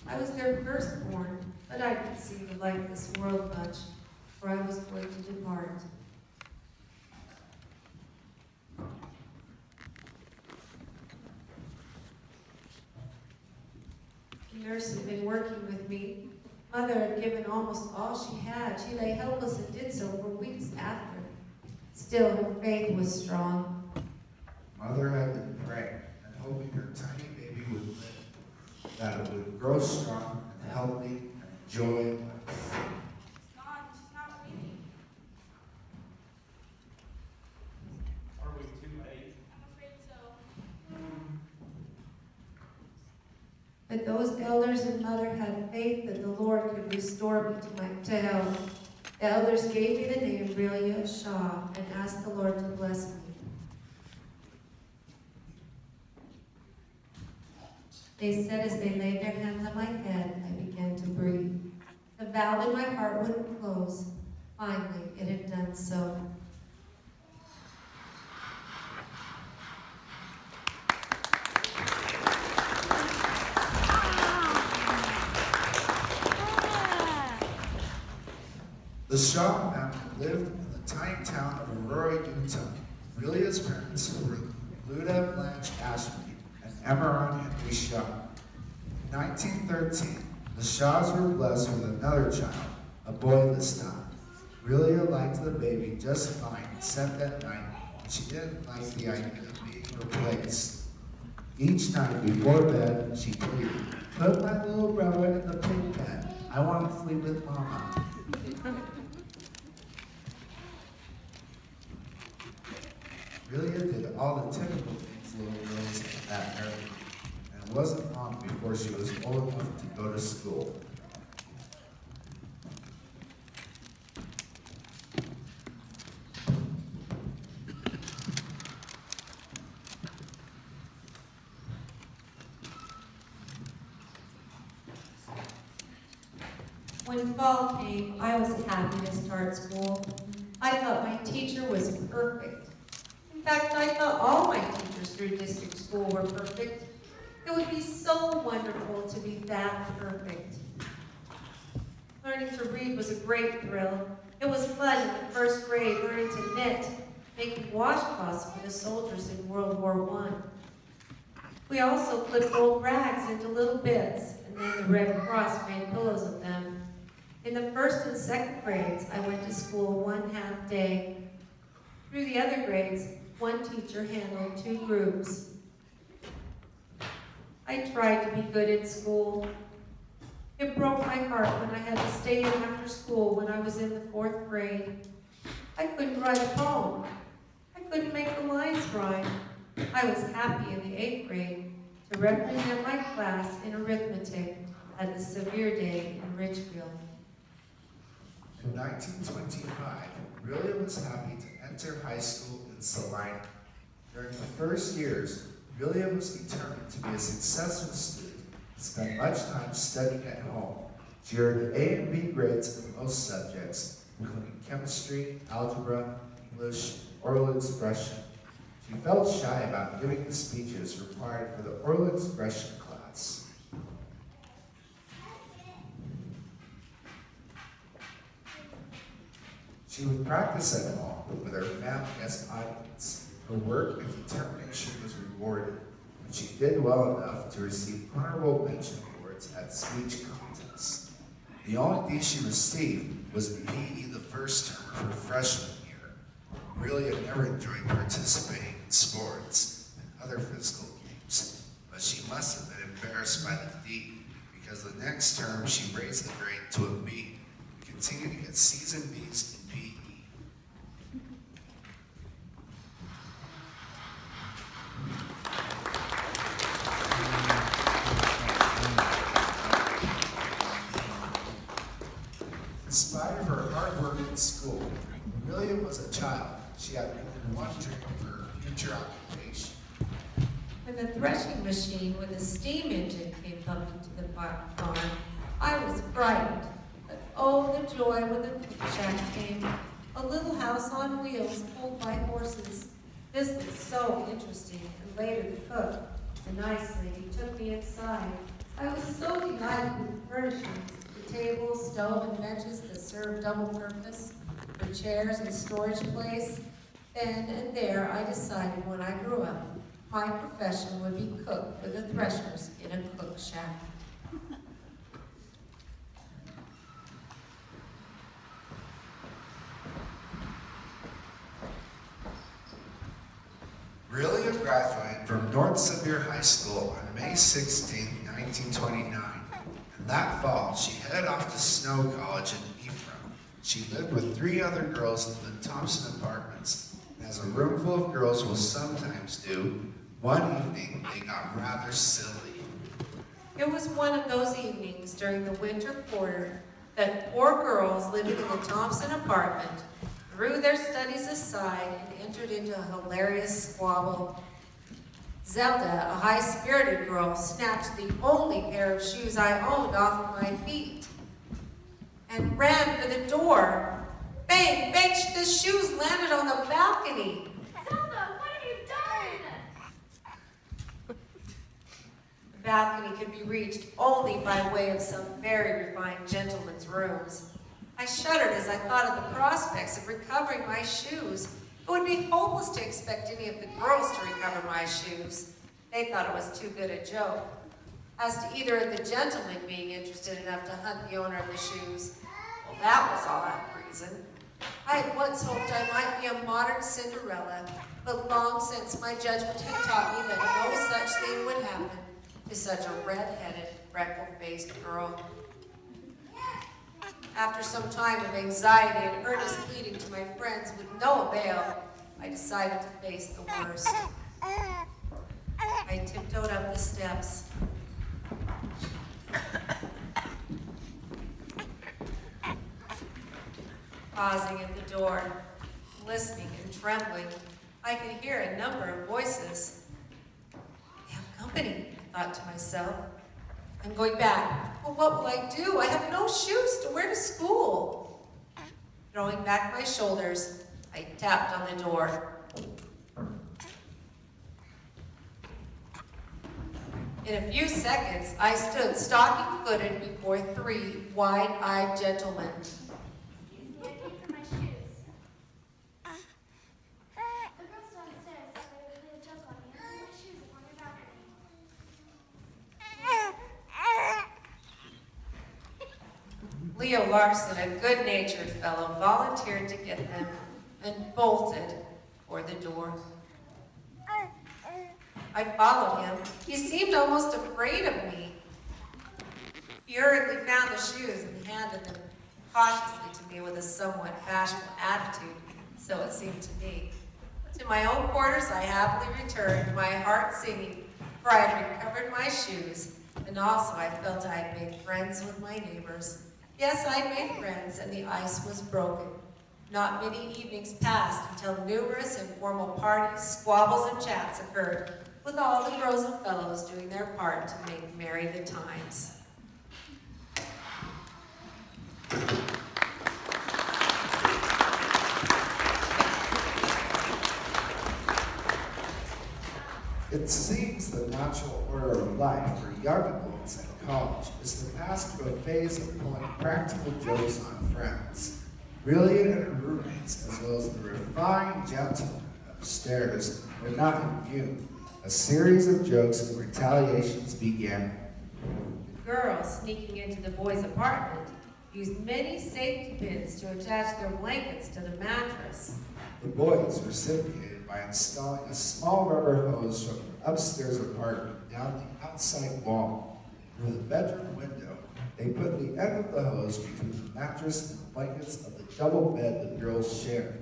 I was their firstborn, but I didn't see the light of this world much, for I was going to depart. The nurse had been working with me. Mother had given almost all she had. She lay helpless and did so for weeks after. Still, her faith was strong. Mother had been praying and hoping her tiny baby would live, that it would grow strong and healthy and enjoy life. She's not breathing. Are we too late? I'm afraid so. But those elders and mother had faith that the Lord could restore me to health. The elders gave me the name Relia Shaw and asked the Lord to bless me. They said as they laid their hands on my head, I began to breathe. The valve in my heart wouldn't close. Finally, it had done so. The Shaw family lived in the tiny town of Aurora, Utah. Relia's parents were Luda Blanche Ashby and Emeron Henry Shaw. In 1913, the Shaws were blessed with another child, a boy this time. Relia liked the baby just fine, except that night she didn't like the idea of being replaced. Each night before bed, she pleaded, "Put my little brother in the pig pen. I want to sleep with Mama." Relia did all the typical things little girls at that early, and it wasn't long before she was old enough to go to school. When fall came, I was happy to start school. I thought my teacher was perfect. In fact, I thought all my teachers through district school were perfect. It would be so wonderful to be that perfect. Learning to read was a great thrill. It was fun in the first grade learning to knit, making washcloths for the soldiers in World War I. We also clipped old rags into little bits, and then the Red Cross made pillows of them. In the first and second grades, I went to school one half day. Through the other grades, one teacher handled 2 groups. I tried to be good in school. It broke my heart when I had to stay in after school when I was in the 4th grade. I couldn't write a poem. I couldn't make the lines rhyme. I was happy in the 8th grade to represent my class in arithmetic at the Severe Day in Richfield. In 1925, Relia was happy to enter high school in Salina. During the first years, Relia was determined to be a successful student and spent much time studying at home. She earned A and B grades in most subjects, including chemistry, algebra, English, oral expression. She felt shy about giving the speeches required for the oral expression class. She would practice at home with her family as audience. Her work and determination was rewarded, and she did well enough to receive honorable mention awards at speech contests. The only D she received was in PE the first term of her freshman year. Relia never enjoyed participating in sports and other physical games, but she must have been embarrassed by the D because the next term she raised the grade to a B and continued to get C's and B's in PE. In spite of her hard work in school, when Relia was a child, she had only one dream of her future occupation. When the threshing machine with a steam engine came pumping to the farm, I was frightened. But oh, the joy when the cook shack came. A little house on wheels pulled by horses. This was so interesting, and later the cook, the nice lady, took me inside. I was so delighted with the furnishings, the table, stove, and benches that served double purpose, the chairs and storage place. Then and there I decided when I grew up, my profession would be cook for the threshers in a cook shack. Relia graduated from North Sevier High School on May 16, 1929. And that fall, she headed off to Snow College in Ephraim. She lived with 3 other girls in the Thompson Apartments. And as a room full of girls will sometimes do, one evening they got rather silly. It was one of those evenings during the winter quarter that 4 girls living in the Thompson apartment threw their studies aside and entered into a hilarious squabble. Zelda, a high-spirited girl, snatched the only pair of shoes I owned off of my feet and ran for the door. Bang! Bang! The shoes landed on the balcony. Zelda, what have you done? The balcony could be reached only by way of some very refined gentleman's rooms. I shuddered as I thought of the prospects of recovering my shoes. It would be hopeless to expect any of the girls to recover my shoes. They thought it was too good a joke. As to either of the gentlemen being interested enough to hunt the owner of the shoes, well, that was odd reason. I had once hoped I might be a modern Cinderella, but long since my judgment had taught me that no such thing would happen to such a red-headed, freckle-faced girl. After some time of anxiety and earnest pleading to my friends with no avail, I decided to face the worst. I tiptoed up the steps. Pausing at the door, listening and trembling, I could hear a number of voices. "They have company," I thought to myself. I'm going back. Well, what will I do? I have no shoes to wear to school. Throwing back my shoulders, I tapped on the door. In a few seconds, I stood stocking-footed before 3 wide-eyed gentlemen. Excuse me, I paid for my shoes. The girls downstairs said they would play a joke on me and leave my shoes upon your balcony. Leo Larson, a good-natured fellow, volunteered to get them and bolted for the door. I followed him. He seemed almost afraid of me. He hurriedly found the shoes and handed them cautiously to me with a somewhat bashful attitude, so it seemed to me. To my own quarters I happily returned, my heart singing, for I had recovered my shoes, and also I felt I had made friends with my neighbors. Yes, I had made friends, and the ice was broken. Not many evenings passed until numerous informal parties, squabbles, and chats occurred, with all the girls and fellows doing their part to make merry the times. It seems the natural order of life for young adults in college is to pass through a phase of pulling practical jokes on friends. Relia and her roommates, as well as the refined gentlemen upstairs, were not immune. A series of jokes and retaliations began. The girls, sneaking into the boys' apartment, used many safety pins to attach their blankets to the mattress. The boys reciprocated by installing a small rubber hose from the upstairs apartment down the outside wall. Through the bedroom window, they put the end of the hose between the mattress and blankets of the double bed the girls shared.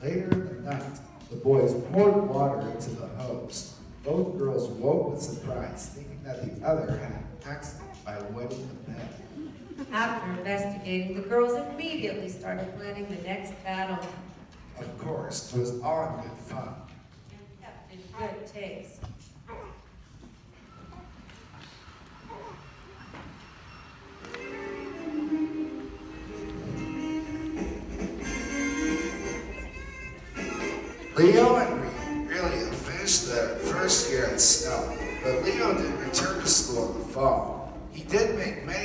Later in the night, the boys poured water into the hose. Both girls woke with surprise, thinking that the other had an accident by wetting the bed. After investigating, the girls immediately started planning the next battle. Of course, it was all in good fun. And kept in good taste. Leo and Relia finished their first year at Snow, but Leo didn't return to school in the fall.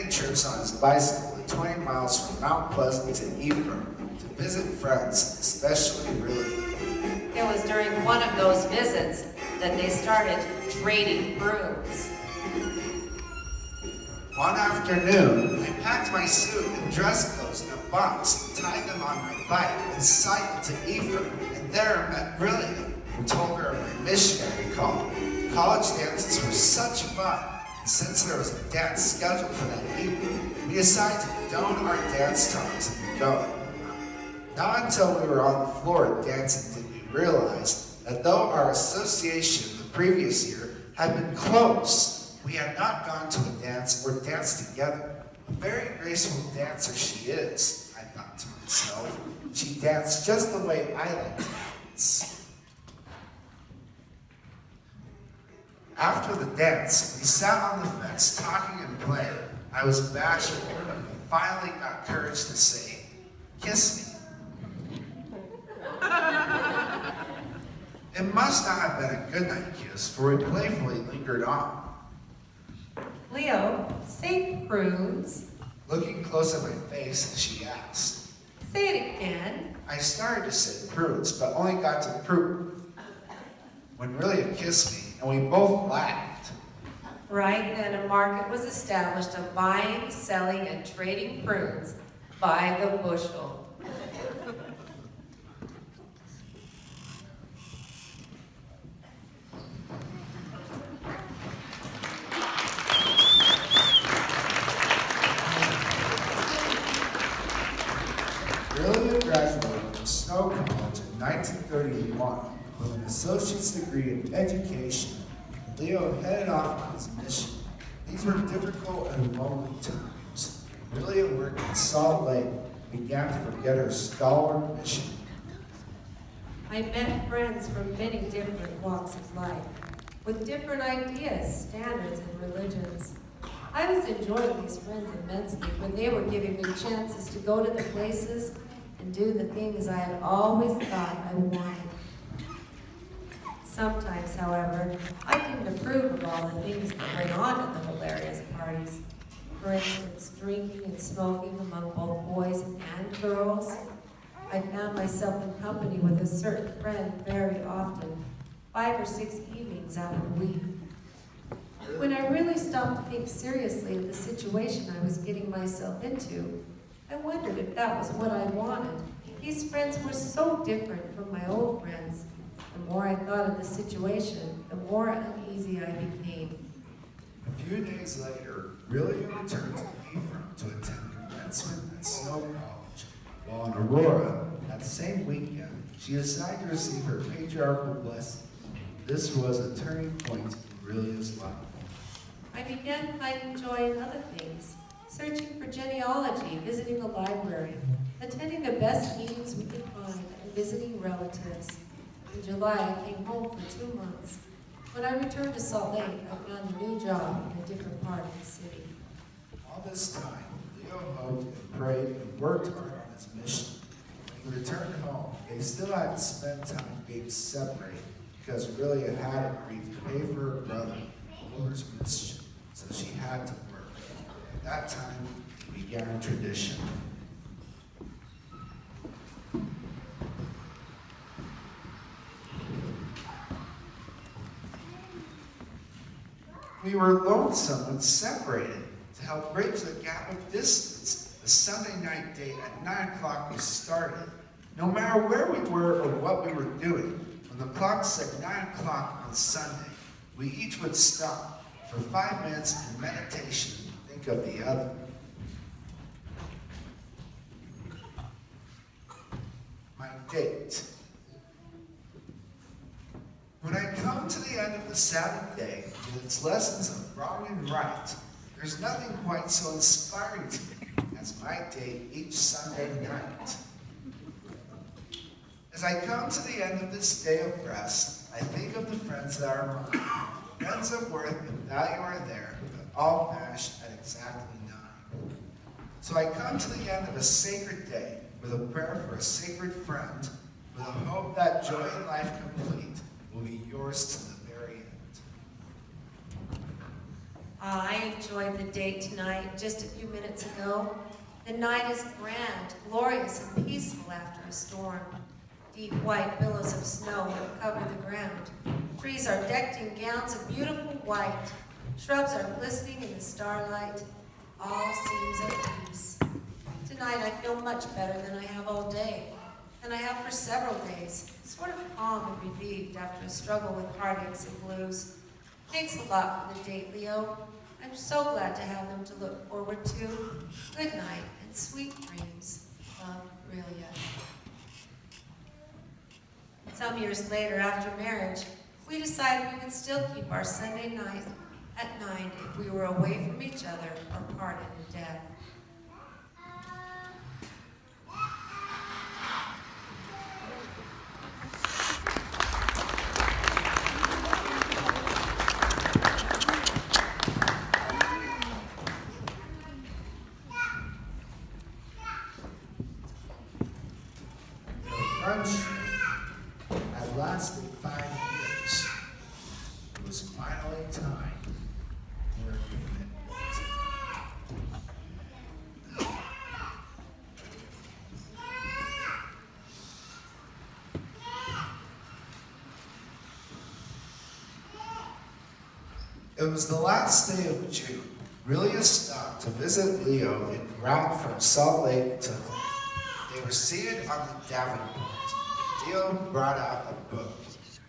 many trips on his bicycle the 20 miles from Mount Pleasant to Ephraim to visit friends, especially Relia. It was during one of those visits that they started trading brooms. One afternoon, I packed my suit and dress clothes in a box, tied them on my bike, and cycled to Ephraim, and there met Relia, and told her of my missionary call. College dances were such fun, and since there was a dance scheduled for that evening, we decided to don our dance togs and go. Not until we were on the floor dancing did we realize that though our association the previous year had been close, we had not gone to a dance or danced together. A very graceful dancer she is, I thought to myself. She danced just the way I like to dance. After the dance, we sat on the fence talking and playing. I was bashful, but finally got courage to say, "Kiss me." It must not have been a goodnight kiss, for we playfully lingered on. Leo, say prunes. Looking close at my face, she asked. Say it again. I started to say prudes, but only got to prune when Relia kissed me, and we both laughed. Right then, a market was established of buying, selling, and trading prunes by the bushel. Relia graduated from Snow College in 1931 with an associate's degree in education. Leo headed off on his mission. These were difficult and lonely times. Relia worked in Salt Lake and began to forget her stalwart mission. I met friends from many different walks of life, with different ideas, standards, and religions. I was enjoying these friends immensely when they were giving me chances to go to the places and do the things I had always thought I wanted. Sometimes, however, I didn't approve of all the things that went on at the hilarious parties. For instance, drinking and smoking among both boys and girls. I found myself in company with a certain friend very often, 5 or 6 evenings out of the week. When I really stopped to think seriously of the situation I was getting myself into, I wondered if that was what I wanted. These friends were so different from my old friends. The more I thought of the situation, the more uneasy I became. A few days later, Relia returned to Ephraim to attend commencement at Snow College, while in Aurora, that same weekend, she decided to receive her patriarchal blessing. This was a turning point in Relia's life. I began finding joy in other things, searching for genealogy, visiting the library, attending the best meetings we could find, and visiting relatives. In July, I came home for 2 months. When I returned to Salt Lake, I found a new job in a different part of the city. All this time, Leo hoped and prayed and worked hard on his mission. When he returned home, they still had to spend time being separated because Relia had agreed to pay for her brother, Lord's mission, so she had to work. At that time, began a tradition. We were lonesome and separated. To help bridge the gap of distance, the Sunday night date at 9 o'clock was started. No matter where we were or what we were doing, when the clock said 9 o'clock on Sunday, we each would stop for 5 minutes in meditation and think of the other. My date. When I come to the end of the Sabbath day with its lessons of wrong and right, there's nothing quite so inspiring to me as my date each Sunday night. As I come to the end of this day of rest, I think of the friends that are mine. Friends of worth and value are there, but all vanish at exactly 9. So I come to the end of a sacred day with a prayer for a sacred friend, with a hope that joy in life complete will be yours to the very end. I enjoyed the date tonight just a few minutes ago. The night is grand, glorious, and peaceful after a storm. Deep white billows of snow have covered the ground. Trees are decked in gowns of beautiful white. Shrubs are glistening in the starlight. All seems at peace. Tonight I feel much better than I have all day, than I have for several days. Sort of calm and relieved after a struggle with heartaches and blues. Thanks a lot for the date, Leo. I'm so glad to have them to look forward to. Good night and sweet dreams. Love, Relia. Some years later, after marriage, we decided we would still keep our Sunday night at 9 if we were away from each other or parted in death. Friendship had lasted 5 years. It was finally time for a commitment. It was the last day of June. Relia stopped to visit Leo en route from Salt Lake to home. They were seated on the Davenport. Leo brought out a book.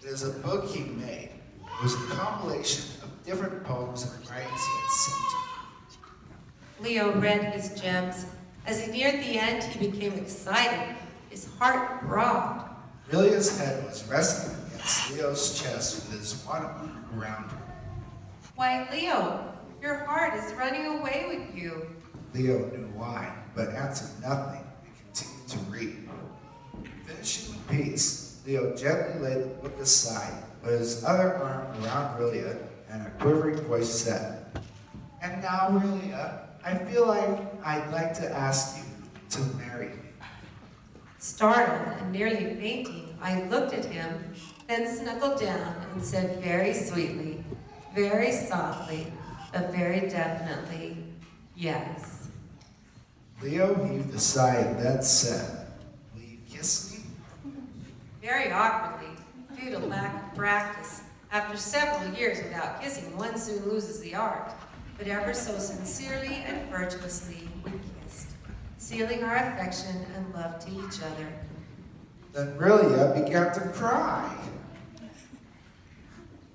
It is a book he made. It was a compilation of different poems and writings he had sent. Leo read his gems. As he neared the end, he became excited. His heart throbbed. Relia's head was resting against Leo's chest with his one arm around her. Why, Leo, your heart is running away with you. Leo knew why, but answered nothing and continued to read. Finishing the piece, Leo gently laid the book aside, put his other arm around Relia, and a quivering voice said, "And now, Relia, I feel like I'd like to ask you to marry me." Startled and nearly fainting, I looked at him, then snuggled down and said very sweetly, very softly, but very definitely, yes. Leo heaved a sigh and then said, "Will you kiss me?" Very awkwardly, due to lack of practice. After several years without kissing, one soon loses the art. But ever so sincerely and virtuously, we kissed, sealing our affection and love to each other. Then Relia began to cry.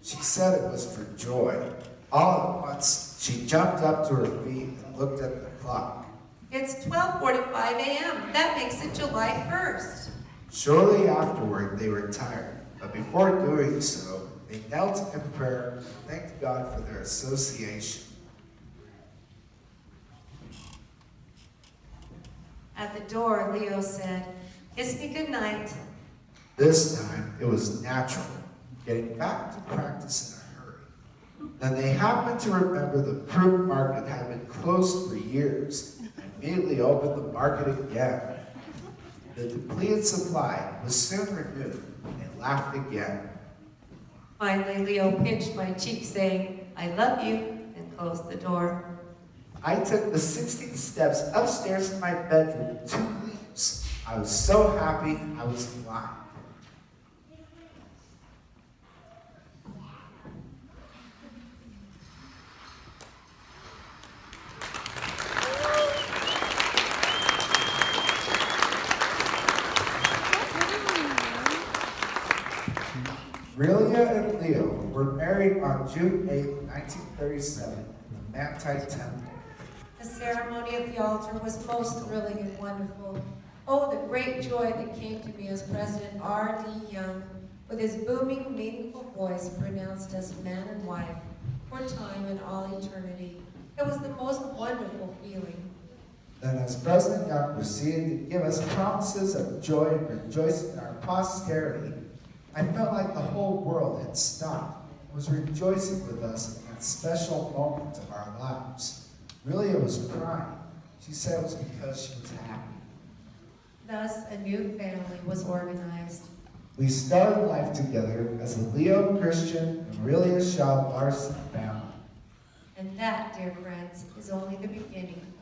She said it was for joy. All at once, she jumped up to her feet and looked at the clock. It's 12:45 a.m. That makes it July 1st. Shortly afterward, they retired, but before doing so, they knelt in prayer and thanked God for their association. At the door, Leo said, "Kiss me goodnight." This time, it was natural, getting back to practice in a hurry. Then they happened to remember the fruit market had been closed for years and immediately opened the market again. The depleted supply was soon renewed, and they laughed again. Finally, Leo pinched my cheek, saying, "I love you," and closed the door. I took the 16 steps upstairs to my bedroom in 2 leaps. I was so happy I was flying. Relia and Leo were married on June 8, 1937, in the Manti Temple. The ceremony at the altar was most thrilling and wonderful. Oh, the great joy that came to me as President R.D. Young, with his booming, meaningful voice, pronounced us man and wife for time and all eternity. It was the most wonderful feeling. Then as President Young proceeded to give us promises of joy and rejoicing in our posterity, I felt like the whole world had stopped and was rejoicing with us in that special moment of our lives. Relia was crying. She said it was because she was happy. Thus, a new family was organized. We started life together as the Leo Christian and Relia Shaw Larson family. And that, dear friends, is only the beginning.